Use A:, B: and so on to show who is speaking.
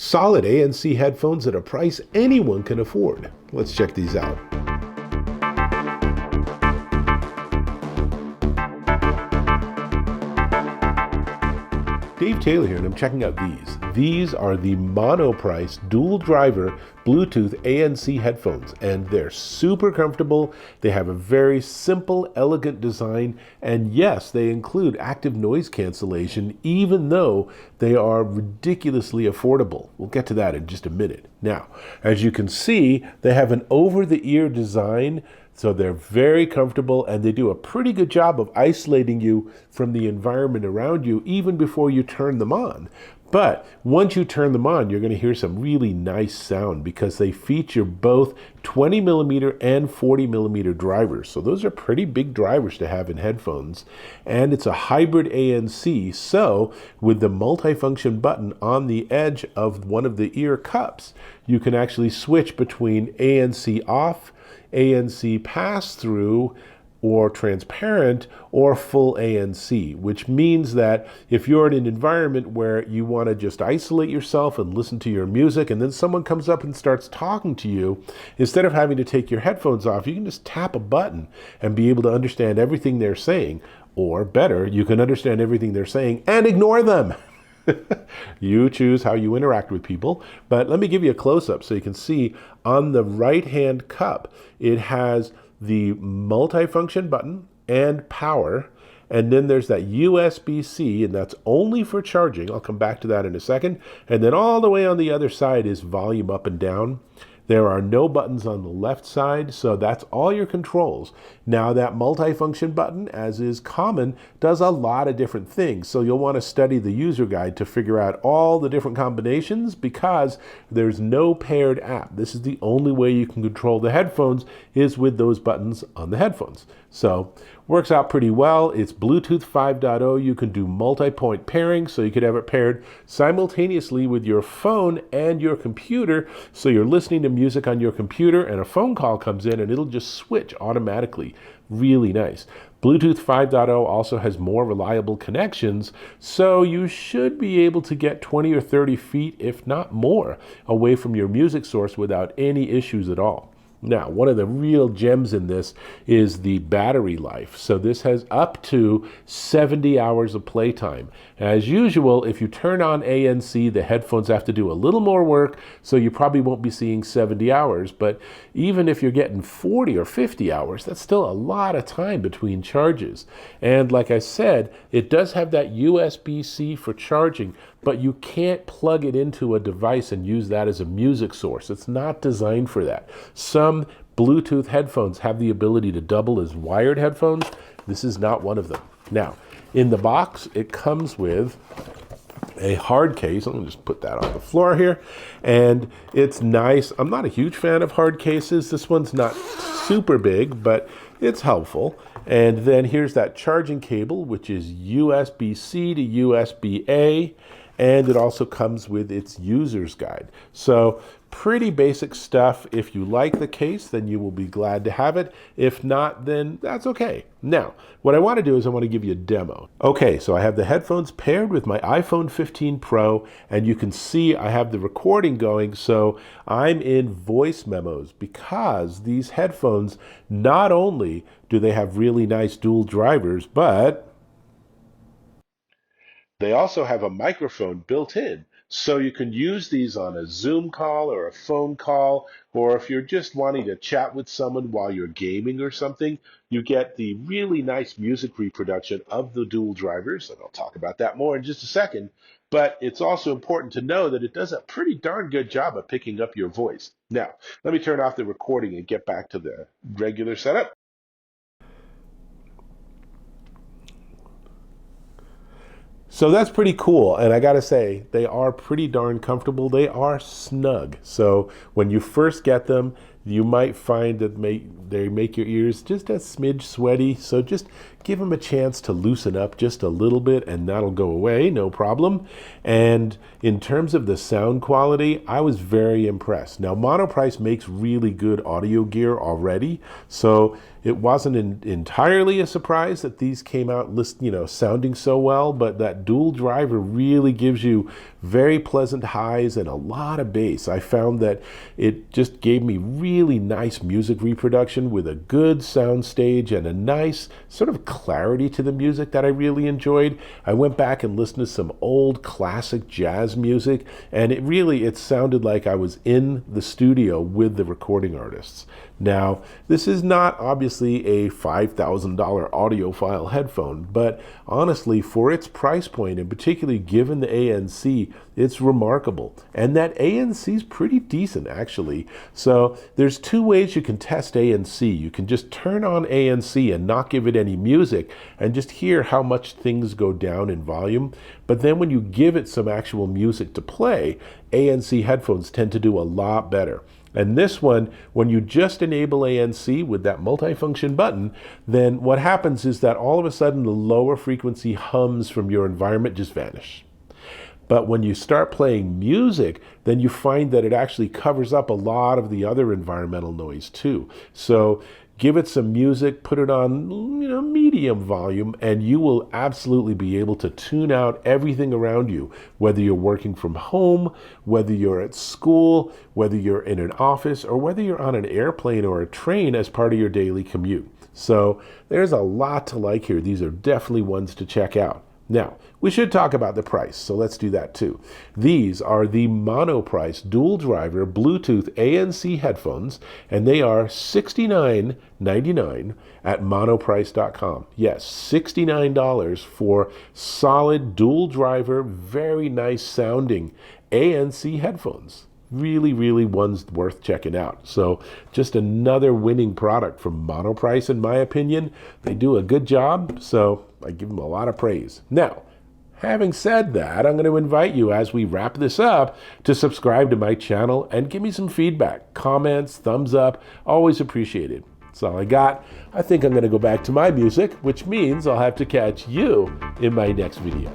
A: Solid ANC headphones at a price anyone can afford. Let's check these out. Dave Taylor here, and I'm checking out these. These are the Monoprice dual driver Bluetooth ANC headphones, and they're super comfortable. They have a very simple, elegant design, and yes, they include active noise cancellation, even though they are ridiculously affordable. We'll get to that in just a minute. Now, as you can see, they have an over-the-ear design, so they're very comfortable, and they do a pretty good job of isolating you from the environment around you even before you turn them on. But once you turn them on, you're going to hear some really nice sound because they feature both 20 millimeter and 40 millimeter drivers. So those are pretty big drivers to have in headphones. And it's a hybrid ANC. So with the multifunction button on the edge of one of the ear cups, you can actually switch between ANC off, ANC pass-through, or transparent, or full ANC, which means that if you're in an environment where you want to just isolate yourself and listen to your music, and then someone comes up and starts talking to you, instead of having to take your headphones off, you can just tap a button and be able to understand everything they're saying. Or better, you can understand everything they're saying and ignore them. You choose how you interact with people, but let me give you a close-up so you can see on the right-hand cup, it has the multifunction button and power, and then there's that USB-C, and that's only for charging. I'll come back to that in a second. And then all the way on the other side is volume up and down. There are no buttons on the left side, so that's all your controls. Now that multifunction button, as is common, does a lot of different things. So you'll want to study the user guide to figure out all the different combinations because there's no paired app. This is the only way you can control the headphones is with those buttons on the headphones. So works out pretty well. It's Bluetooth 5.0. You can do multi-point pairing, so you could have it paired simultaneously with your phone and your computer. So you're listening to music on your computer and a phone call comes in and it'll just switch automatically. Really nice. Bluetooth 5.0 also has more reliable connections, so you should be able to get 20 or 30 feet, if not more, away from your music source without any issues at all. Now, one of the real gems in this is the battery life. So this has up to 70 hours of playtime. As usual, if you turn on ANC, the headphones have to do a little more work, so you probably won't be seeing 70 hours. But even if you're getting 40 or 50 hours, that's still a lot of time between charges. And like I said, it does have that USB-C for charging, but you can't plug it into a device and use that as a music source. It's not designed for that. Some Bluetooth headphones have the ability to double as wired headphones. This is not one of them. Now, in the box, it comes with a hard case. I'm going to just put that on the floor here. And it's nice. I'm not a huge fan of hard cases. This one's not super big, but it's helpful. And then here's that charging cable, which is USB-C to USB-A. And it also comes with its user's guide. So pretty basic stuff. If you like the case, then you will be glad to have it. If not, then that's okay. Now, what I want to do is I want to give you a demo. Okay, so I have the headphones paired with my iPhone 15 Pro, and you can see I have the recording going, so I'm in voice memos because these headphones, not only do they have really nice dual drivers, but they also have a microphone built in, so you can use these on a Zoom call or a phone call, or if you're just wanting to chat with someone while you're gaming or something, you get the really nice music reproduction of the dual drivers, and I'll talk about that more in just a second. But it's also important to know that it does a pretty darn good job of picking up your voice. Now, let me turn off the recording and get back to the regular setup. So that's pretty cool, and I gotta say, they are pretty darn comfortable. They are snug. So when you first get them, You might find that they make your ears just a smidge sweaty, so just give them a chance to loosen up just a little bit and that'll go away, no problem. And in terms of the sound quality, I was very impressed. Now, Monoprice makes really good audio gear already, so it wasn't entirely a surprise that these came out sounding so well, but that dual driver really gives you very pleasant highs and a lot of bass. I found that it just gave me really nice music reproduction with a good sound stage and a nice sort of clarity to the music that I really enjoyed. I went back and listened to some old classic jazz music, and it sounded like I was in the studio with the recording artists. Now, this is not obviously a $5,000 audiophile headphone, but honestly, for its price point, and particularly given the ANC, it's remarkable. And that ANC is pretty decent, actually. So there's two ways you can test ANC. You can just turn on ANC and not give it any music and just hear how much things go down in volume. But then when you give it some actual music to play, ANC headphones tend to do a lot better. And this one, when you just enable ANC with that multifunction button, then what happens is that all of a sudden the lower frequency hums from your environment just vanish. But when you start playing music, then you find that it actually covers up a lot of the other environmental noise too. So give it some music, put it on medium volume, and you will absolutely be able to tune out everything around you, whether you're working from home, whether you're at school, whether you're in an office, or whether you're on an airplane or a train as part of your daily commute. So there's a lot to like here. These are definitely ones to check out. Now, we should talk about the price, so let's do that too. These are the Monoprice dual driver Bluetooth ANC headphones, and they are $69.99 at monoprice.com. Yes, $69 for solid dual driver, very nice sounding ANC headphones. Really one's worth checking out. So just another winning product from Monoprice, in my opinion. They do a good job, so I give them a lot of praise. Now, having said that, I'm going to invite you, as we wrap this up, to subscribe to my channel and give me some feedback, comments, thumbs up, always appreciated. That's all I got. I think I'm going to go back to my music, which means I'll have to catch you in my next video.